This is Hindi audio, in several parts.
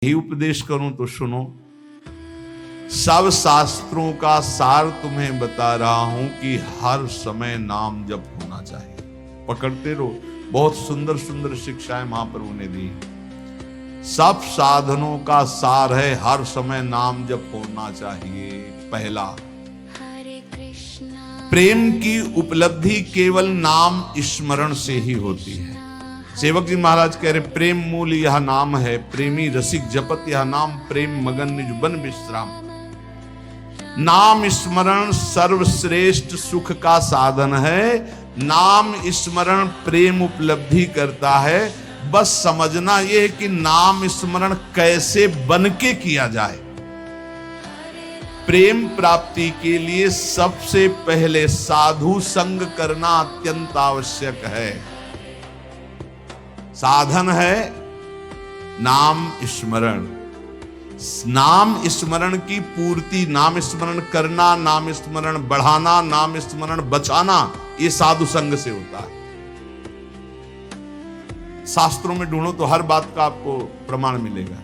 ही उपदेश करूं तो सुनो। सब शास्त्रों का सार तुम्हें बता रहा हूं कि हर समय नाम जप होना चाहिए। पकड़ते रहो। बहुत सुंदर सुंदर शिक्षाएं महाप्रभु ने दी। सब साधनों का सार है हर समय नाम जप होना चाहिए। पहला, प्रेम की उपलब्धि केवल नाम स्मरण से ही होती है। सेवक जी महाराज कह रहे, प्रेम मूल यह नाम है, प्रेमी रसिक जपत यह नाम, प्रेम मगन निज बन विश्राम। नाम स्मरण सर्वश्रेष्ठ सुख का साधन है। नाम स्मरण प्रेम उपलब्धि करता है। बस समझना यह है कि नाम स्मरण कैसे बन के किया जाए। प्रेम प्राप्ति के लिए सबसे पहले साधु संग करना अत्यंत आवश्यक है। साधन है नाम स्मरण। नाम स्मरण की पूर्ति, नाम स्मरण करना, नाम स्मरण बढ़ाना, नाम स्मरण बचाना, ये साधु संग से होता है। शास्त्रों में ढूंढो तो हर बात का आपको प्रमाण मिलेगा।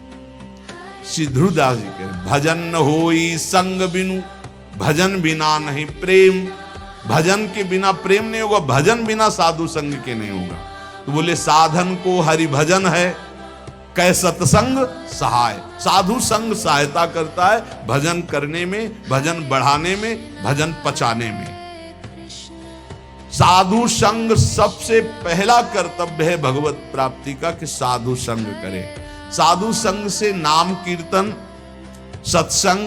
श्री ध्रुवदास जी कह, भजन न होई संग बिनु, भजन बिना नहीं प्रेम। भजन के बिना प्रेम नहीं होगा, भजन बिना साधु संग के नहीं होगा। तो बोले साधन को हरि भजन है, कै सत्संग सहाय। साधु संग सहायता करता है भजन करने में, भजन बढ़ाने में, भजन पचाने में। साधु संग सबसे पहला कर्तव्य है भगवत प्राप्ति का कि साधु संग करे। साधु संग से नाम कीर्तन, सत्संग,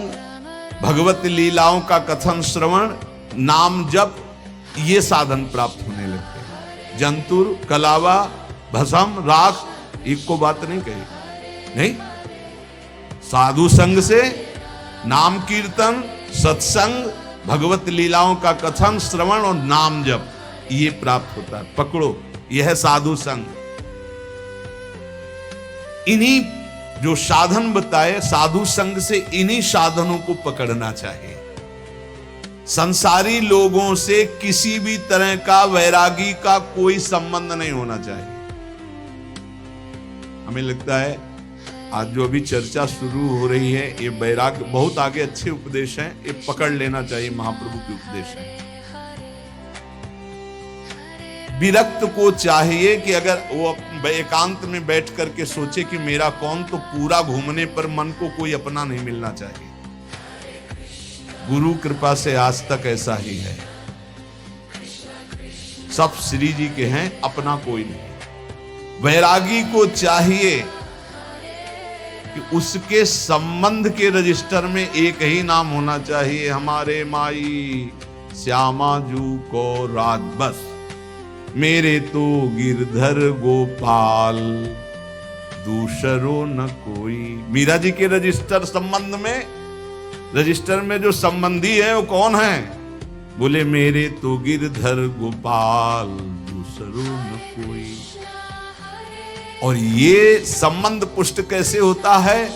भगवत लीलाओं का कथन श्रवण, नाम जप, ये साधन प्राप्त होने लगते हैं। जंतुर, कलावा, भस्म, राख, एक को बात नहीं कही। नहीं, साधु संग से नाम कीर्तन, सत्संग, भगवत लीलाओं का कथन श्रवण और नाम जप, ये प्राप्त होता है। पकड़ो, यह है साधु संग। इन्हीं जो साधन बताए, साधु संग से इन्हीं साधनों को पकड़ना चाहिए। संसारी लोगों से किसी भी तरह का वैरागी का कोई संबंध नहीं होना चाहिए। हमें लगता है आज जो अभी चर्चा शुरू हो रही है, ये वैराग्य बहुत आगे अच्छे उपदेश हैं, ये पकड़ लेना चाहिए, महाप्रभु के उपदेश हैं। विरक्त को चाहिए कि अगर वो एकांत में बैठ करके सोचे कि मेरा कौन, तो पूरा घूमने पर मन को कोई अपना नहीं मिलना चाहिए। गुरु कृपा से आज तक ऐसा ही है। सब श्री जी के हैं, अपना कोई नहीं। वैरागी को चाहिए कि उसके संबंध के रजिस्टर में एक ही नाम होना चाहिए, हमारे माई श्यामा जू को राज बस, मेरे तो गिरधर गोपाल दूसरो न कोई। मीरा जी के रजिस्टर संबंध में, रजिस्टर में जो संबंधी है वो कौन है? बोले मेरे तो गिरधर गोपाल दूसरो न कोई। और ये संबंध पुष्ट कैसे होता है?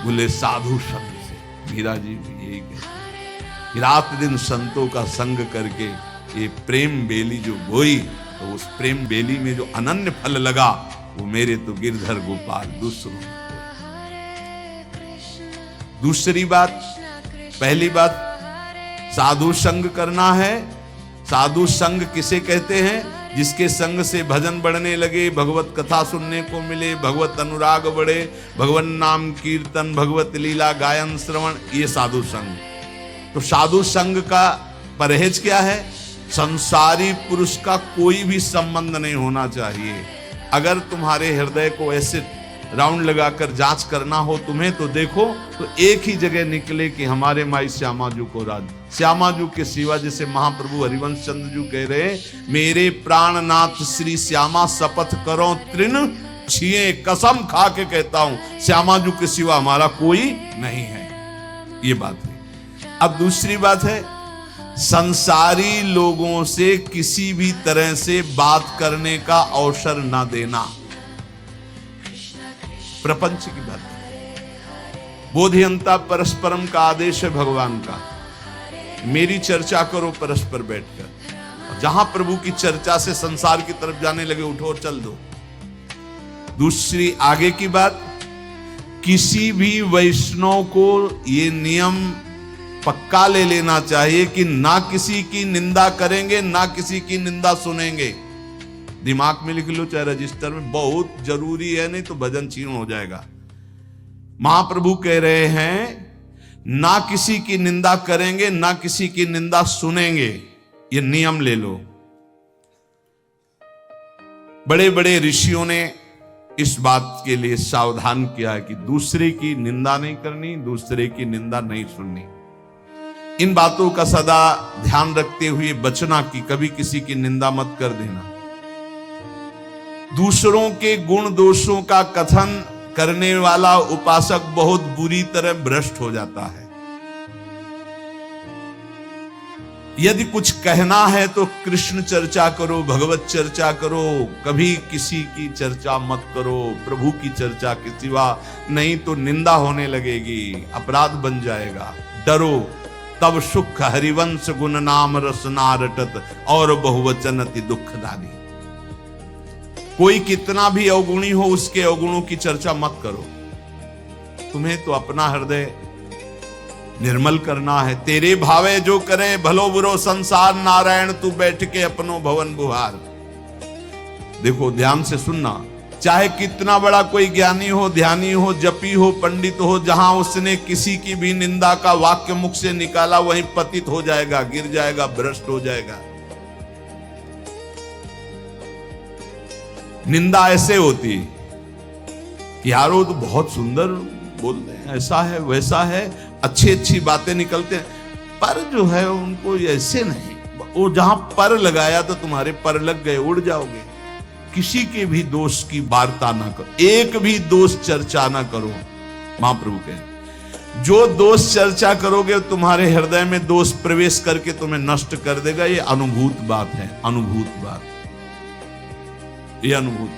बोले साधु संग से। मीरा जी भी यही कहते हैं कि रात दिन संतों का संग करके ये प्रेम बेली जो बोई, तो उस प्रेम बेली में जो अनन्य फल लगा, वो मेरे तो गिरधर गोपाल दूसरों। दूसरी बात, पहली बात साधु संग करना है। साधु संग किसे कहते हैं? जिसके संग से भजन बढ़ने लगे, भगवत कथा सुनने को मिले, भगवत अनुराग बढ़े, भगवान नाम कीर्तन, भगवत लीला गायन श्रवण, ये साधु संग। तो साधु संग का परहेज क्या है? संसारी पुरुष का कोई भी संबंध नहीं होना चाहिए। अगर तुम्हारे हृदय को ऐसे राउंड लगाकर जांच करना हो तुम्हें, तो देखो तो एक ही जगह निकले कि हमारे माई श्यामाजू को राज। श्यामाजू के सिवा, जैसे महाप्रभु हरिवंश चंद्र जी कह रहे, मेरे प्राणनाथ श्री श्यामा शपथ करो तृण छिए, कसम खा के कहता हूं श्यामाजू के सिवा हमारा कोई नहीं है। ये बात है। अब दूसरी बात है, संसारी लोगों से किसी भी तरह से बात करने का अवसर ना देना। प्रपंच की बात है। बोधियंता परस्परम का आदेश है भगवान का। मेरी चर्चा करो परस्पर बैठकर। जहां प्रभु की चर्चा से संसार की तरफ जाने लगे, उठो और चल दो। दूसरी आगे की बात, किसी भी वैष्णव को ये नियम पक्का ले लेना चाहिए कि ना किसी की निंदा करेंगे, ना किसी की निंदा सुनेंगे। दिमाग में लिख लो चाहे रजिस्टर में, बहुत जरूरी है, नहीं तो भजन छीन हो जाएगा। महाप्रभु कह रहे हैं ना किसी की निंदा करेंगे, ना किसी की निंदा सुनेंगे, ये नियम ले लो। बड़े बड़े ऋषियों ने इस बात के लिए सावधान किया है कि दूसरे की निंदा नहीं करनी, दूसरे की निंदा नहीं सुननी। इन बातों का सदा ध्यान रखते हुए बचना कि कभी किसी की निंदा मत कर देना। दूसरों के गुण दोषों का कथन करने वाला उपासक बहुत बुरी तरह भ्रष्ट हो जाता है। यदि कुछ कहना है तो कृष्ण चर्चा करो, भगवत चर्चा करो, कभी किसी की चर्चा मत करो, प्रभु की चर्चा के सिवा, नहीं तो निंदा होने लगेगी, अपराध बन जाएगा। डरो तब सुख हरिवंश गुण नाम रसना रटत और बहुवचन अति दुखदानी। कोई कितना भी अवगुणी हो उसके अवगुणों की चर्चा मत करो। तुम्हें तो अपना हृदय निर्मल करना है। तेरे भावे जो करे भलो बुरो संसार, नारायण तू बैठ के अपनो भवन बुहार। देखो ध्यान से सुनना, चाहे कितना बड़ा कोई ज्ञानी हो, ध्यानी हो, जपी हो, पंडित हो, जहां उसने किसी की भी निंदा का वाक्य मुख से निकाला वहीं पतित हो जाएगा, गिर जाएगा, भ्रष्ट हो जाएगा। निंदा ऐसे होती कि यारो तो बहुत सुंदर बोलते हैं, ऐसा है वैसा है, अच्छी अच्छी बातें निकलते हैं, पर जो है उनको ऐसे नहीं। वो जहां पर लगाया तो तुम्हारे पर लग गए, उड़ जाओगे। किसी के भी दोष की वार्ता ना करो, एक भी दोष चर्चा ना करो। महाप्रभु कहे जो दोष चर्चा करोगे तुम्हारे हृदय में दोष प्रवेश करके तुम्हें नष्ट कर देगा। ये अनुभूत बात है, अनुभूत बात, ये अनुभूत।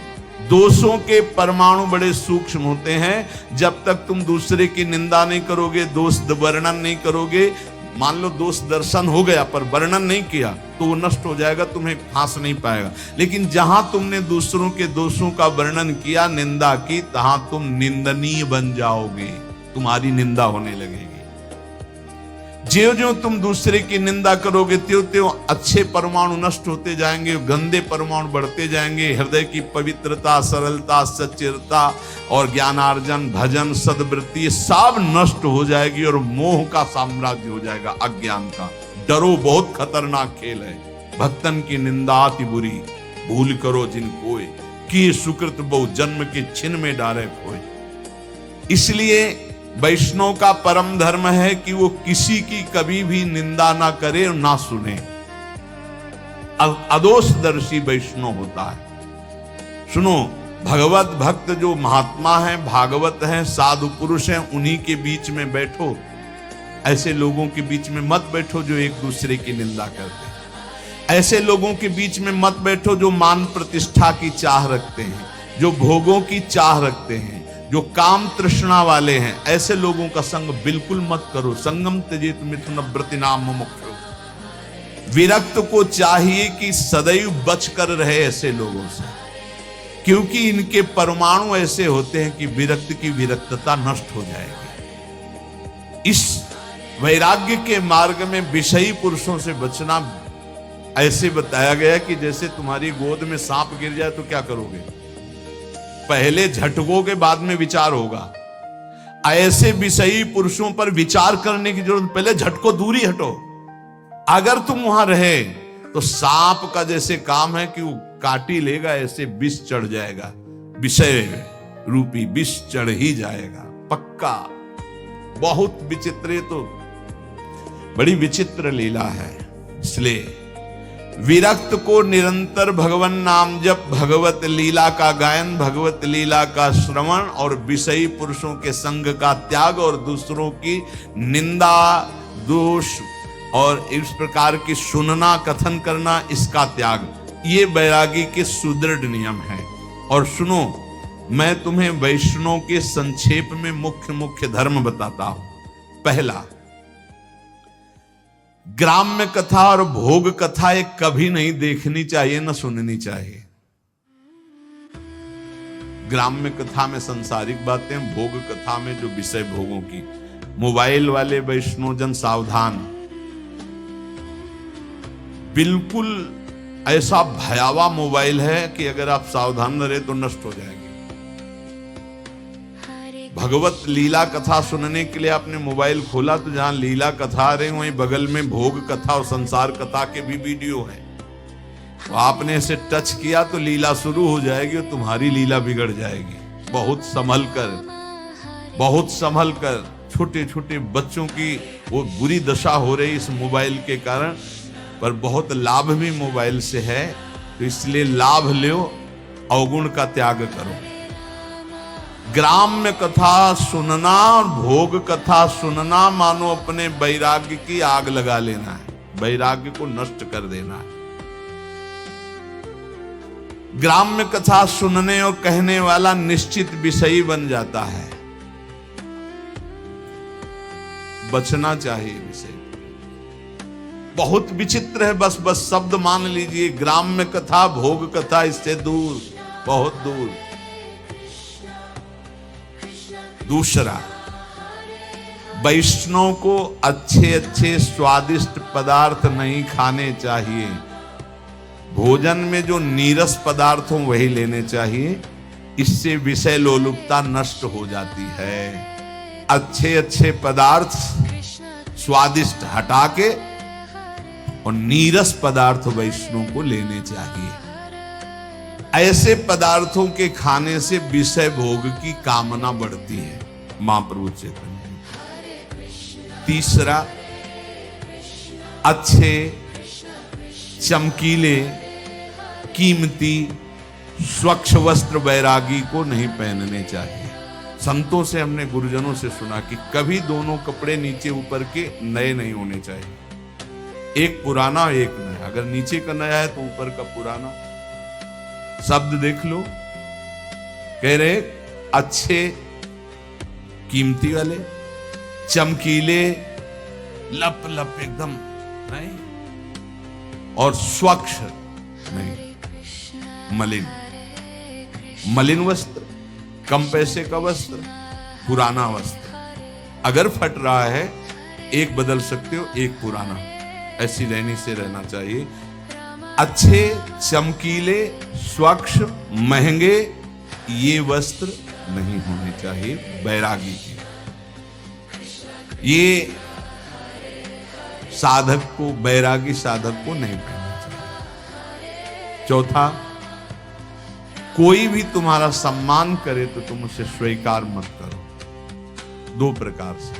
दोषों के परमाणु बड़े सूक्ष्म होते हैं। जब तक तुम दूसरे की निंदा नहीं करोगे, दोष वर्णन नहीं करोगे, मान लो दोष दर्शन हो गया पर वर्णन नहीं किया तो वो नष्ट हो जाएगा, तुम्हें फांस नहीं पाएगा। लेकिन जहां तुमने दूसरों के दोषों का वर्णन किया, निंदा की, तहां तुम निंदनीय बन जाओगे, तुम्हारी निंदा होने लगेगी। ज्यों ज्यों तुम दूसरे की निंदा करोगे त्यों त्यों अच्छे परमाणु नष्ट होते जाएंगे, गंदे परमाणु बढ़ते जाएंगे। हृदय की पवित्रता, सरलता, सच्चिरता और ज्ञानार्जन, भजन, सद्वृत्ति सब नष्ट हो जाएगी और मोह का साम्राज्य हो जाएगा, अज्ञान का। डरो, बहुत खतरनाक खेल है। भक्तन की निंदा अति बुरी, भूल करो जिन कोय, कि सुकृत बहु जन्म के छिन में डारे खोए। इसलिए वैष्णव का परम धर्म है कि वो किसी की कभी भी निंदा ना करे और ना सुने। अदोषदर्शी वैष्णव होता है। सुनो, भगवत भक्त जो महात्मा है, भागवत है, साधु पुरुष हैं, उन्हीं के बीच में बैठो। ऐसे लोगों के बीच में मत बैठो जो एक दूसरे की निंदा करते हैं। ऐसे लोगों के बीच में मत बैठो जो मान प्रतिष्ठा की चाह रखते हैं, जो भोगों की चाह रखते हैं, जो काम तृष्णा वाले हैं। ऐसे लोगों का संग बिल्कुल मत करो। संगम त्यजेत मिथुन व्रतिनाम मुमुक्षु। विरक्त को चाहिए कि सदैव बच कर रहे ऐसे लोगों से, क्योंकि इनके परमाणु ऐसे होते हैं कि विरक्त की विरक्तता नष्ट हो जाएगी। इस वैराग्य के मार्ग में विषयी पुरुषों से बचना ऐसे बताया गया कि जैसे तुम्हारी गोद में सांप गिर जाए तो क्या करोगे? पहले झटकोगे, बाद में विचार होगा। ऐसे विषयी पुरुषों पर विचार करने की जरूरत, पहले झटको, दूरी हटो। अगर तुम वहां रहे तो सांप का जैसे काम है कि वो काटी लेगा, ऐसे विष चढ़ जाएगा, विषय रूपी विष चढ़ ही जाएगा पक्का। बहुत विचित्र, तो बड़ी विचित्र लीला है। इसलिए विरक्त को निरंतर भगवान नाम जप, भगवत लीला का गायन, भगवत लीला का श्रवण और विषयी पुरुषों के संग का त्याग और दूसरों की निंदा, दोष और इस प्रकार की सुनना, कथन करना, इसका त्याग, ये वैरागी के सुदृढ़ नियम है। और सुनो, मैं तुम्हें वैष्णव के संक्षेप में मुख्य मुख्य धर्म बताता हूं। पहला, ग्राम्य कथा और भोग कथा एक कभी नहीं देखनी चाहिए, न सुननी चाहिए। ग्राम्य कथा में सांसारिक बातें, भोग कथा में जो विषय भोगों की। मोबाइल वाले वैष्णवजन सावधान, बिल्कुल ऐसा भयावह मोबाइल है कि अगर आप सावधान न रहे तो नष्ट हो जाएगी। भगवत लीला कथा सुनने के लिए आपने मोबाइल खोला तो जहां लीला कथा आ रही वहीं बगल में भोग कथा और संसार कथा के भी वीडियो हैं। तो आपने इसे टच किया तो लीला शुरू हो जाएगी और तुम्हारी लीला बिगड़ जाएगी। बहुत संभल कर छोटे छोटे बच्चों की वो बुरी दशा हो रही इस मोबाइल के कारण, पर बहुत लाभ भी मोबाइल से है, तो इसलिए लाभ लो, अवगुण का त्याग करो। ग्राम्य कथा सुनना और भोग कथा सुनना मानो अपने वैराग्य की आग लगा लेना है, वैराग्य को नष्ट कर देना है। ग्राम्य कथा सुनने और कहने वाला निश्चित विषयी बन जाता है, बचना चाहिए विषय। बहुत विचित्र है, बस शब्द मान लीजिए, ग्राम्य कथा भोग कथा इससे दूर, बहुत दूर। दूसरा, वैष्णव को अच्छे अच्छे स्वादिष्ट पदार्थ नहीं खाने चाहिए। भोजन में जो नीरस पदार्थ हो वही लेने चाहिए, इससे विषय लोलुपता नष्ट हो जाती है। अच्छे अच्छे पदार्थ स्वादिष्ट हटा के और नीरस पदार्थ वैष्णव को लेने चाहिए। ऐसे पदार्थों के खाने से विषय भोग की कामना बढ़ती है, महाप्रभु चैतन्य। तीसरा, अच्छे चमकीले कीमती स्वच्छ वस्त्र वैरागी को नहीं पहनने चाहिए। संतों से हमने गुरुजनों से सुना कि कभी दोनों कपड़े नीचे ऊपर के नए नहीं होने चाहिए, एक पुराना एक नया। अगर नीचे का नया है तो ऊपर का पुराना। शब्द देख लो, कह रहे अच्छे कीमती वाले चमकीले लप लप एकदम नहीं, और स्वच्छ नहीं, मलिन वस्त्र, कम पैसे का वस्त्र, पुराना वस्त्र। अगर फट रहा है एक बदल सकते हो, एक पुराना, ऐसी रहनी से रहना चाहिए। अच्छे चमकीले स्वच्छ महंगे ये वस्त्र नहीं होने चाहिए वैरागी के। ये साधक को, वैरागी साधक को नहीं पहनना चाहिए। चौथा, कोई भी तुम्हारा सम्मान करे तो तुम उसे स्वीकार मत करो। दो प्रकार से,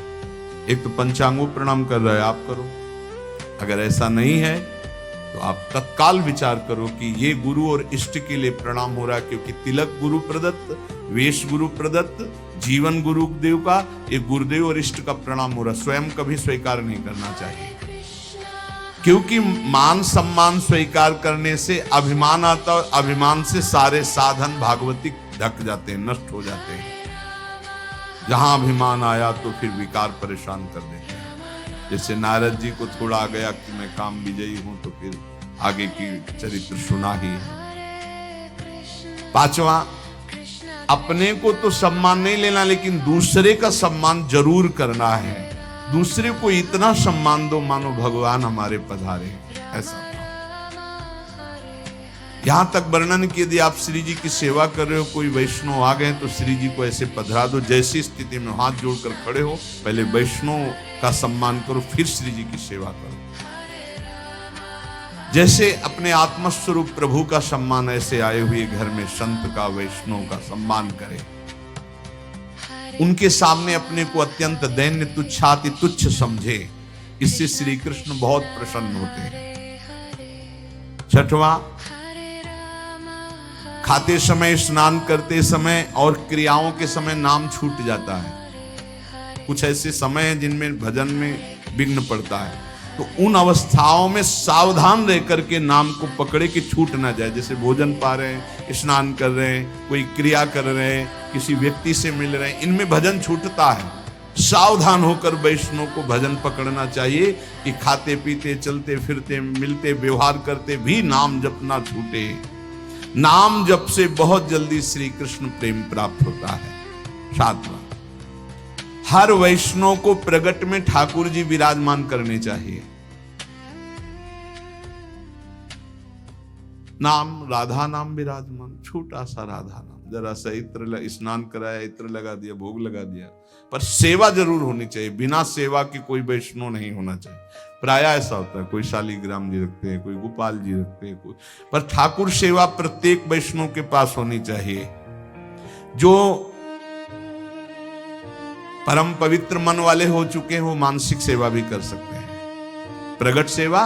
एक तो पंचांगों प्रणाम कर रहे आप करो, अगर ऐसा नहीं है तो आप तत्काल विचार करो कि ये गुरु और इष्ट के लिए प्रणाम हो रहा है, क्योंकि तिलक गुरु प्रदत्त, वेश गुरु प्रदत्त, जीवन गुरुदेव का, ये गुरुदेव और इष्ट का प्रणाम हो रहा है। स्वयं कभी स्वीकार नहीं करना चाहिए, क्योंकि मान सम्मान स्वीकार करने से अभिमान आता है, अभिमान से सारे साधन भागवतिक ढक जाते हैं, नष्ट हो जाते हैं। जहां अभिमान आया तो फिर विकार परेशान कर देते हैं। जैसे नारद जी को थोड़ा आ गया कि मैं काम विजयी हूं, तो फिर आगे की चरित्र सुना ही है। पांचवा, अपने को तो सम्मान नहीं लेना, लेकिन दूसरे का सम्मान जरूर करना है। दूसरे को इतना सम्मान दो मानो भगवान हमारे पधारे, ऐसा। यहां तक वर्णन कि यदि आप श्री जी की सेवा कर रहे हो, कोई वैष्णव आ गए तो श्री जी को ऐसे पधरा दो, जैसी स्थिति में हाथ जोड़कर खड़े हो, पहले वैष्णव का सम्मान करो, फिर श्री जी की सेवा करो। जैसे अपने आत्मस्वरूप प्रभु का सम्मान, ऐसे आए हुए घर में संत का, वैष्णव का सम्मान करें। उनके सामने अपने को अत्यंत दैन्य तुच्छाति तुच्छ समझे, इससे श्री कृष्ण बहुत प्रसन्न होते हैं। छठवां, खाते समय, स्नान करते समय और क्रियाओं के समय नाम छूट जाता है। कुछ ऐसे समय हैं जिनमें भजन में विघ्न पड़ता है, तो उन अवस्थाओं में सावधान रह करके नाम को पकड़े कि छूट ना जाए। जैसे भोजन पा रहे हैं, स्नान कर रहे हैं, कोई क्रिया कर रहे हैं, किसी व्यक्ति से मिल रहे हैं, इनमें भजन छूटता है। सावधान होकर वैष्णव को भजन पकड़ना चाहिए कि खाते पीते, चलते फिरते, मिलते, व्यवहार करते भी नाम जप ना छूटे। नाम जप से बहुत जल्दी श्री कृष्ण प्रेम प्राप्त होता है। 7वां, हर वैष्णव को प्रगट में ठाकुर जी विराजमान करने चाहिए। नाम राधा नाम विराजमान, छोटा सा राधा नाम, जरा सा इत्र स्नान कराया, इत्र लगा दिया, भोग लगा दिया, पर सेवा जरूर होनी चाहिए। बिना सेवा के कोई वैष्णव नहीं होना चाहिए। प्राय ऐसा होता है, कोई शालीग्राम जी रखते हैं, कोई गोपाल जी रखते हैं, कोई, पर ठाकुर सेवा प्रत्येक वैष्णव के पास होनी चाहिए। जो परम पवित्र मन वाले हो चुके हैं वो मानसिक सेवा भी कर सकते हैं, प्रगट सेवा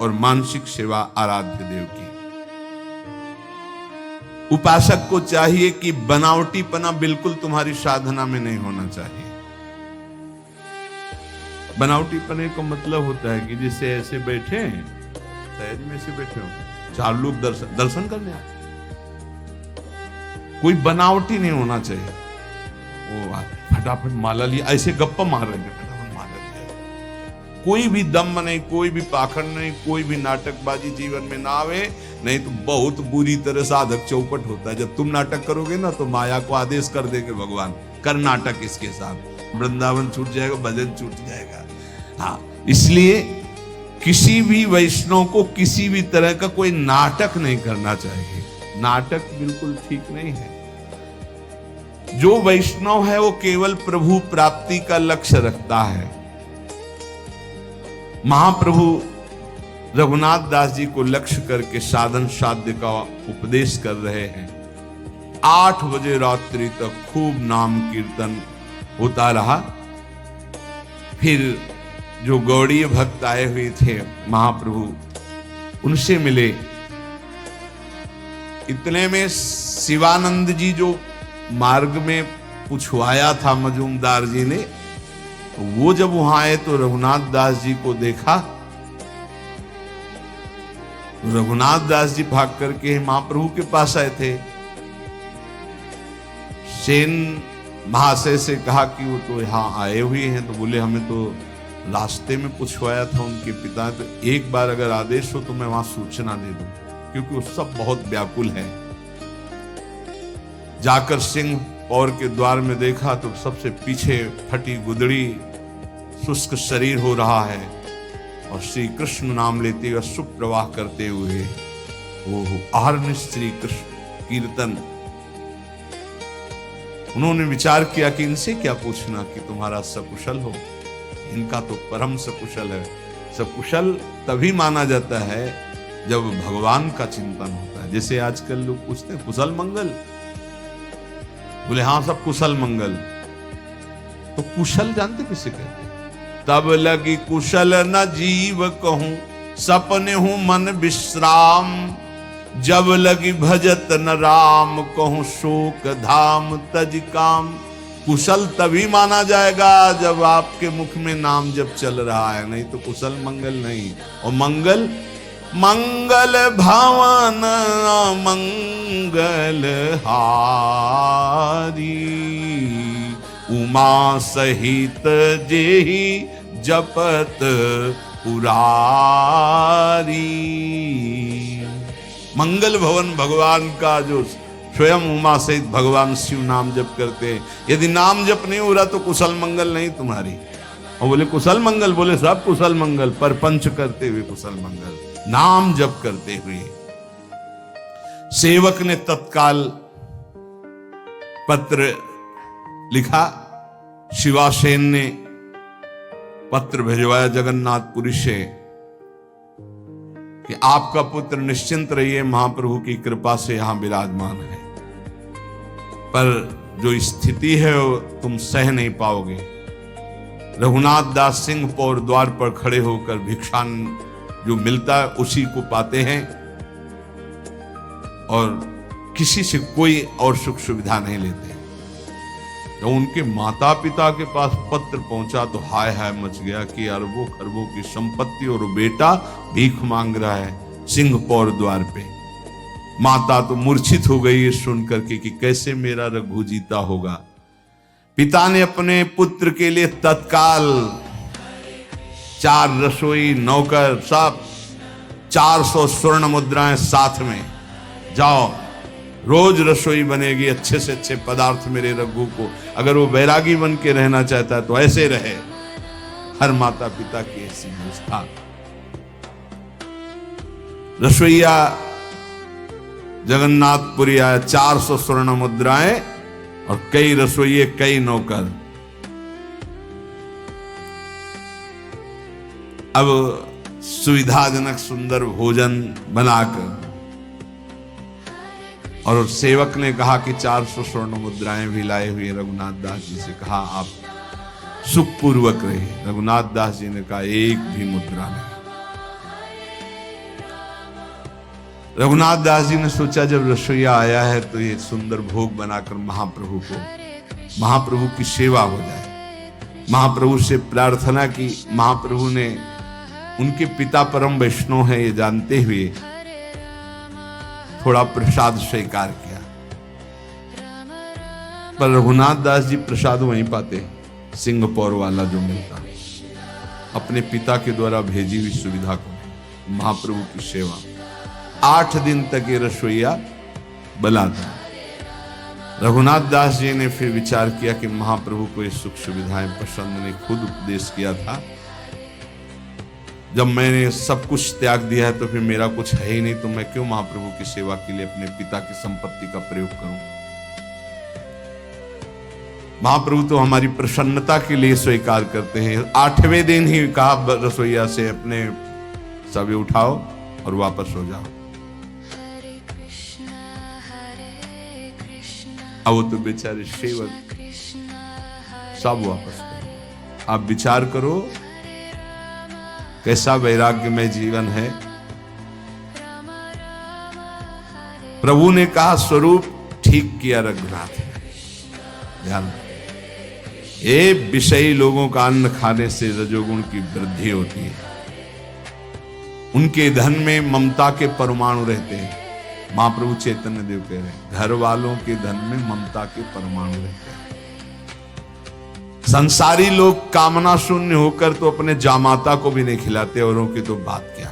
और मानसिक सेवा आराध्य देव की। उपासक को चाहिए कि बनावटीपना बिल्कुल तुम्हारी साधना में नहीं होना चाहिए। बनावटीपने का मतलब होता है कि जैसे ऐसे बैठे हैं, सहज में से बैठे हो, 4 लोग दर्शन करने आए, कोई बनावटी नहीं होना चाहिए। वो फटाफट माला लिया, ऐसे गप्पा मार रहे हैं, फटाफट माला लिया, कोई भी दम नहीं, कोई भी पाखंड नहीं, कोई भी नाटकबाजी जीवन में ना आवे, नहीं तो बहुत बुरी तरह साधक चौपट होता है। जब तुम नाटक करोगे ना तो माया को आदेश कर देंगे भगवान, कर नाटक इसके साथ, वृंदावन छूट जाएगा, भजन छूट जाएगा। हाँ, इसलिए किसी भी वैष्णव को किसी भी तरह का कोई नाटक नहीं करना चाहिए। नाटक बिल्कुल ठीक नहीं है। जो वैष्णव है वो केवल प्रभु प्राप्ति का लक्ष्य रखता है। महाप्रभु रघुनाथ दास जी को लक्ष्य करके साधन साध्य का उपदेश कर रहे हैं। 8 बजे रात्रि तक खूब नाम कीर्तन होता रहा। फिर जो गौड़ीय भक्त आए हुए थे महाप्रभु, उनसे मिले। इतने में शिवानंद जी जो मार्ग में पूछवाया था मजूमदार जी ने, वो जब वहां आए तो रघुनाथ दास जी को देखा। रघुनाथ दास जी भाग करके महाप्रभु के पास आए थे। सेन महाशय से कहा कि वो तो यहाँ आए हुए हैं, तो बोले हमें तो रास्ते में पूछवाया था उनके पिता, तो एक बार अगर आदेश हो तो मैं वहां सूचना दे दूं, क्योंकि वो सब बहुत व्याकुल है। जाकर सिंह पौर के द्वार में देखा तो सबसे पीछे फटी गुदड़ी, शुष्क शरीर हो रहा है, और श्री कृष्ण नाम लेते हुए सुप्रवाह करते हुए वो आहर्निश श्री कृष्ण कीर्तन। उन्होंने विचार किया कि इनसे क्या पूछना कि तुम्हारा सकुशल हो, इनका तो परम सकुशल है। सकुशल तभी माना जाता है जब भगवान का चिंतन होता है। जैसे आजकल लोग पूछते हैं कुशल मंगल, बोले हाँ सब कुशल मंगल, तो कुशल जानते किसे कहते हैं? तब लगी कुशल न जीव कहूं, सपने हूं मन विश्राम, जब लगी भजत न राम कहूं, शोक धाम तज काम। कुशल तभी माना जाएगा जब आपके मुख में नाम जब चल रहा है, नहीं तो कुशल मंगल नहीं। और मंगल, मंगल भवन मंगल हारी, उमा सहित जेहि जपत पुरारी। मंगल भवन भगवान का जो स्वयं उमा सहित भगवान शिव नाम जप करते हैं। यदि नाम जप नहीं हो रहा तो कुशल मंगल नहीं तुम्हारी। और बोले कुशल मंगल, बोले सब कुशल मंगल, पर पंच करते हुए कुशल मंगल, नाम जप करते हुए। सेवक ने तत्काल पत्र लिखा, शिवासेन ने पत्र भिजवाया जगन्नाथपुरी से कि आपका पुत्र निश्चिंत रहिए, महाप्रभु की कृपा से यहां विराजमान है, पर जो स्थिति है वो तुम सह नहीं पाओगे। रघुनाथ दास सिंह पौर द्वार पर खड़े होकर भिक्षान जो मिलता है उसी को पाते हैं, और किसी से कोई और सुख सुविधा नहीं लेते। तो उनके माता पिता के पास पत्र पहुंचा तो हाय हाय मच गया कि अरबों खरबों की संपत्ति और बेटा भीख मांग रहा है सिंह पौर द्वार पे। माता तो मूर्छित हो गई सुन करके कि कैसे मेरा रघु जीता होगा। पिता ने अपने पुत्र के लिए तत्काल 4 रसोई नौकर, सब 400 स्वर्ण मुद्राएं साथ में, जाओ रोज रसोई बनेगी, अच्छे से अच्छे पदार्थ मेरे रघु को। अगर वो बैरागी बन के रहना चाहता है तो ऐसे रहे। हर माता पिता की ऐसी व्यवस्था। रसोईया जगन्नाथपुरी आया, 400 स्वर्ण मुद्राएं और कई रसोइये, कई नौकर। अब सुविधाजनक सुंदर भोजन बनाकर, और सेवक ने कहा कि 400 स्वर्ण मुद्राएं भी लाए हुए रघुनाथ दास जी से कहा आप सुखपूर्वक रहे। रघुनाथ दास जी ने कहा एक भी मुद्रा नहीं। रघुनाथ दास जी ने सोचा जब रसोईया आया है तो ये सुंदर भोग बनाकर महाप्रभु की सेवा हो जाए। महाप्रभु से प्रार्थना की। महाप्रभु ने, उनके पिता परम वैष्णव हैं ये जानते हुए, थोड़ा प्रसाद स्वीकार किया। पर रघुनाथ दास जी प्रसाद वहीं पाते, सिंगापुर वाला जो मिलता, अपने पिता के द्वारा भेजी हुई सुविधा को, महाप्रभु की सेवा। 8 दिन तक ये रसोईया बनाता। रघुनाथ दास जी ने फिर विचार किया कि महाप्रभु को ये सुख सुविधाएं पसंद नहीं। खुद उपदेश किया था, जब मैंने सब कुछ त्याग दिया है तो फिर मेरा कुछ है ही नहीं, तो मैं क्यों महाप्रभु की सेवा के लिए अपने पिता की संपत्ति का प्रयोग करूं। महाप्रभु तो हमारी प्रसन्नता के लिए स्वीकार करते हैं। 8वें दिन ही कहा रसोईया से, अपने सभी उठाओ और वापस हो जाओ। अब वो तो बेचारे सेवक सब वापस करो। आप विचार करो कैसा वैराग्यमय जीवन है। प्रभु ने कहा स्वरूप ठीक किया रघुनाथ। ध्यान, ये विषयी लोगों का अन्न खाने से रजोगुण की वृद्धि होती है। उनके धन में ममता के परमाणु रहते हैं। महाप्रभु चैतन्य देव कह रहे हैं, घर वालों के धन में ममता के परमाणु रहते हैं। संसारी लोग कामना शून्य होकर तो अपने जामाता को भी नहीं खिलाते, औरों की तो बात क्या।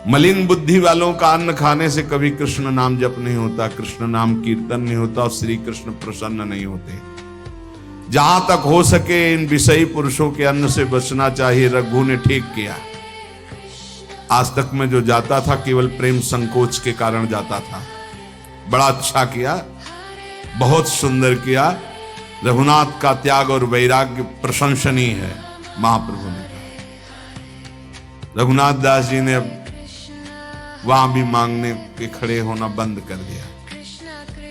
मलिन बुद्धि वालों का अन्न खाने से कभी कृष्ण नाम जप नहीं होता, कृष्ण नाम कीर्तन नहीं होता और श्री कृष्ण प्रसन्न नहीं होते। जहां तक हो सके इन विषयी पुरुषों के अन्न से बचना चाहिए। रघु ने ठीक किया। आज तक में जो जाता था केवल प्रेम संकोच के कारण जाता था। बड़ा अच्छा किया, बहुत सुंदर किया। रघुनाथ का त्याग और वैराग्य प्रशंसनीय है। महाप्रभु ने कहा। रघुनाथ दास जी ने अब वहां भी मांगने के खड़े होना बंद कर दिया,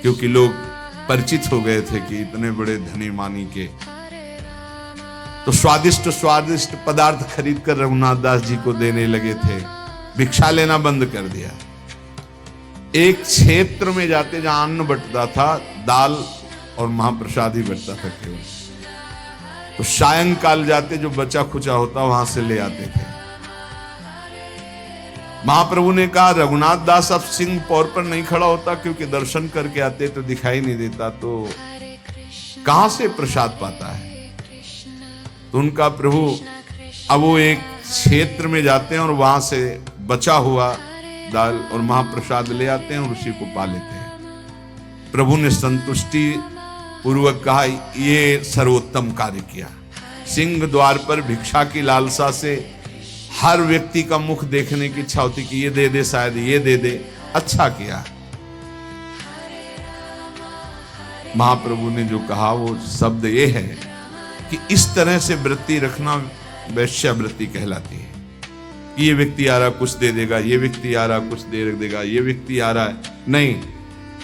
क्योंकि लोग परिचित हो गए थे कि इतने बड़े धनी मानी के। तो स्वादिष्ट स्वादिष्ट पदार्थ खरीद कर रघुनाथ दास जी को देने लगे थे। भिक्षा लेना बंद कर दिया। एक क्षेत्र में जाते जहां अन्न बंटता था, दाल और महाप्रसाद ही बंटता था केवल, तो सायंकाल जाते जो बचा खुचा होता वहां से ले आते थे। महाप्रभु ने कहा रघुनाथ दास अब सिंह पौर पर नहीं खड़ा होता, क्योंकि दर्शन करके आते तो दिखाई नहीं देता, तो कहां से प्रसाद पाता है। तो उनका प्रभु अब वो एक क्षेत्र में जाते हैं और वहां से बचा हुआ दाल और महाप्रसाद ले आते हैं और उसी को पा लेते हैं। प्रभु ने संतुष्टि पूर्वक कहा ये सर्वोत्तम कार्य किया। सिंह द्वार पर भिक्षा की लालसा से हर व्यक्ति का मुख देखने की इच्छा होती कि ये दे दे, शायद ये दे दे। अच्छा किया। महाप्रभु ने जो कहा वो शब्द ये है कि इस तरह से वृत्ति रखना वैश्यावृत्ति कहलाती है। ये व्यक्ति आ रहा कुछ दे देगा, ये व्यक्ति आ रहा कुछ दे देगा, ये व्यक्ति आ रहा है, नहीं।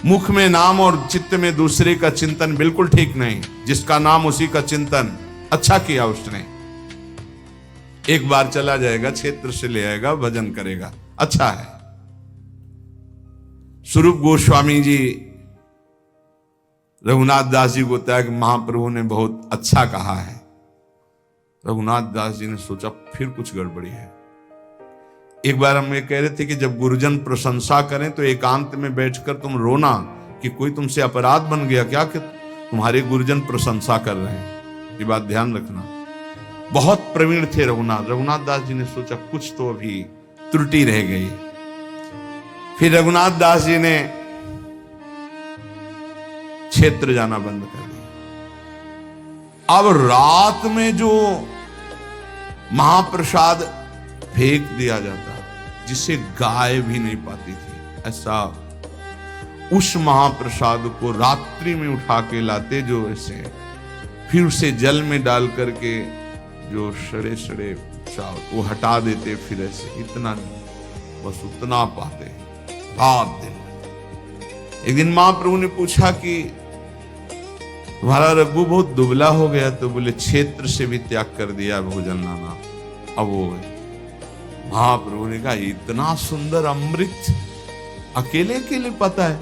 मुख में नाम और चित्त में दूसरे का चिंतन बिल्कुल ठीक नहीं। जिसका नाम उसी का चिंतन। अच्छा किया उसने। एक बार चला जाएगा, क्षेत्र से ले आएगा, भजन करेगा, अच्छा है। स्वरूप गोस्वामी जी रघुनाथ दास जी को बताया कि महाप्रभु ने बहुत अच्छा कहा है। रघुनाथ दास जी ने सोचा फिर कुछ गड़बड़ी है। एक बार हम ये कह रहे थे कि जब गुरुजन प्रशंसा करें तो एकांत में बैठकर तुम रोना कि कोई तुमसे अपराध बन गया क्या कि तुम्हारे गुरुजन प्रशंसा कर रहे हैं। ये बात ध्यान रखना। बहुत प्रवीण थे रघुनाथ दास जी ने सोचा कुछ तो अभी त्रुटि रह गई। फिर रघुनाथ दास जी ने क्षेत्र जाना बंद कर दिया। अब रात में जो महाप्रसाद फेंक दिया जाता, जिसे गाय भी नहीं पाती थी, ऐसा उस महाप्रसाद को रात्रि में उठा के लाते, जो ऐसे फिर उसे जल में डाल करके जो सड़े सड़े चावल वो हटा देते, फिर ऐसे इतना नहीं, बस उतना पाते रात दिन। एक दिन महाप्रभु ने पूछा कि तुम्हारा रघु बहुत दुबला हो गया, तो बोले क्षेत्र से भी त्याग कर दिया भोजन लाना। अब वो महाप्रभु ने कहा इतना सुंदर अमृत अकेले अकेले पता है,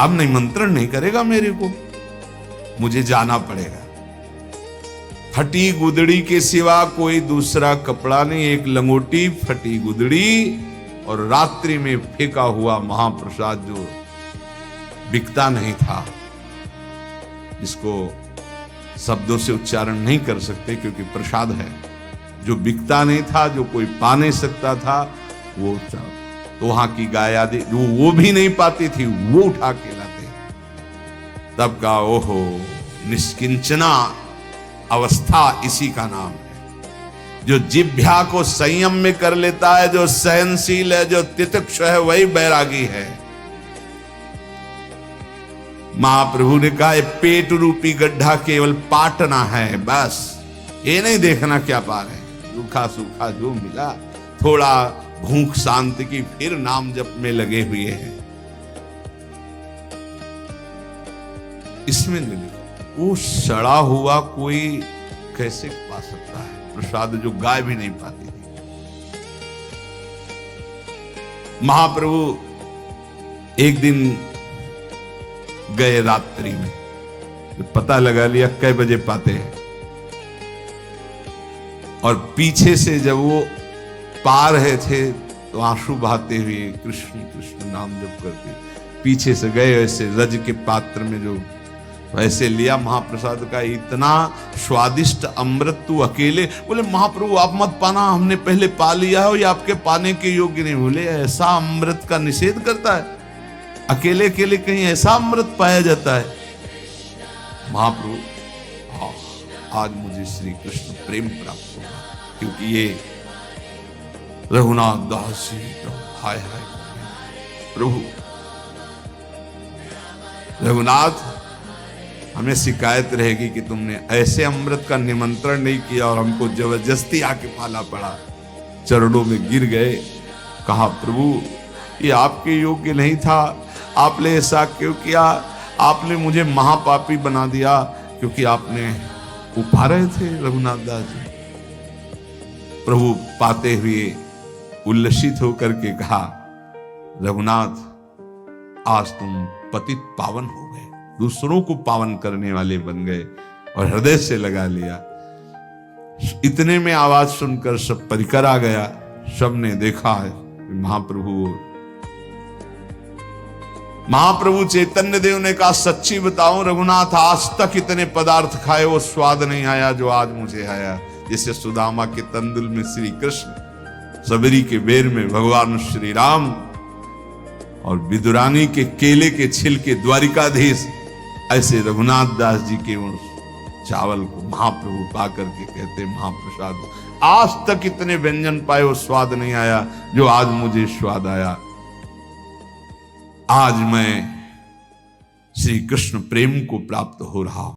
अब निमंत्रण नहीं करेगा मेरे को, मुझे जाना पड़ेगा। फटी गुदड़ी के सिवा कोई दूसरा कपड़ा नहीं, एक लंगोटी, फटी गुदड़ी और रात्रि में फेंका हुआ महाप्रसाद जो बिकता नहीं था, जिसको शब्दों से उच्चारण नहीं कर सकते क्योंकि प्रसाद है, जो बिकता नहीं था, जो कोई पा नहीं सकता था, वो तो वहां की गाय आदि जो वो भी नहीं पाती थी, वो उठा के लाते। तब का ओहो, निष्किंचना अवस्था इसी का नाम है। जो जिह्वा को संयम में कर लेता है, जो सहनशील है, जो तितिक्ष है, वही बैरागी है। महाप्रभु ने कहा पेट रूपी गड्ढा केवल पाटना है, बस ये नहीं देखना क्या पा रहे हैं, रूखा सूखा जो मिला, थोड़ा भूख शांति की, फिर नाम जप में लगे हुए हैं। इसमें नहीं, वो सड़ा हुआ कोई कैसे पा सकता है प्रसाद, जो गाय भी नहीं पाती थी। महाप्रभु एक दिन गए रात्रि में, पता लगा लिया कै बजे पाते हैं, और पीछे से जब वो पा रहे थे तो आंसू बहाते हुए कृष्ण कृष्ण नाम जप करते पीछे से गए, ऐसे रज के पात्र में जो वैसे लिया महाप्रसाद का, इतना स्वादिष्ट अमृत तू अकेले। बोले महाप्रभु आप मत पाना, हमने पहले पा लिया है, ये आपके पाने के योग्य नहीं। बोले ऐसा अमृत का निषेध करता है, अकेले अकेले कहीं ऐसा अमृत पाया जाता है। महाप्रभु आज मुझे श्री कृष्ण प्रेम प्राप्त होगा, क्योंकि ये रघुनाथ दास जी हाय हाय प्रभु रघुनाथ, हमें शिकायत रहेगी कि तुमने ऐसे अमृत का निमंत्रण नहीं किया और हमको जबरदस्ती आके पाला पड़ा। चरणों में गिर गए, कहा प्रभु ये आपके योग्य नहीं था, आपने ऐसा क्यों किया, आपने मुझे महापापी बना दिया, क्योंकि आपने उपा रहे थे रघुनाथ दास जी। प्रभु पाते हुए उल्लसित होकर के कहा रघुनाथ आज तुम पतित पावन हो गए, दूसरों को पावन करने वाले बन गए, और हृदय से लगा लिया। इतने में आवाज सुनकर सब परिकर आ गया, सबने देखा है महाप्रभु चैतन्य देव ने कहा सच्ची बताऊं रघुनाथ, आज तक इतने पदार्थ खाए वो स्वाद नहीं आया जो आज मुझे आया। जैसे सुदामा के तंदुल में श्री कृष्ण, सबरी के बेर में भगवान श्री राम, और विदुरानी के केले के छिलके द्वारिकाधीश, ऐसे रघुनाथ दास जी के चावल को महाप्रभु पा करके कहते महाप्रसाद, आज तक इतने व्यंजन पाए वो स्वाद नहीं आया जो आज मुझे स्वाद आया। आज मैं श्री कृष्ण प्रेम को प्राप्त हो रहा हूं।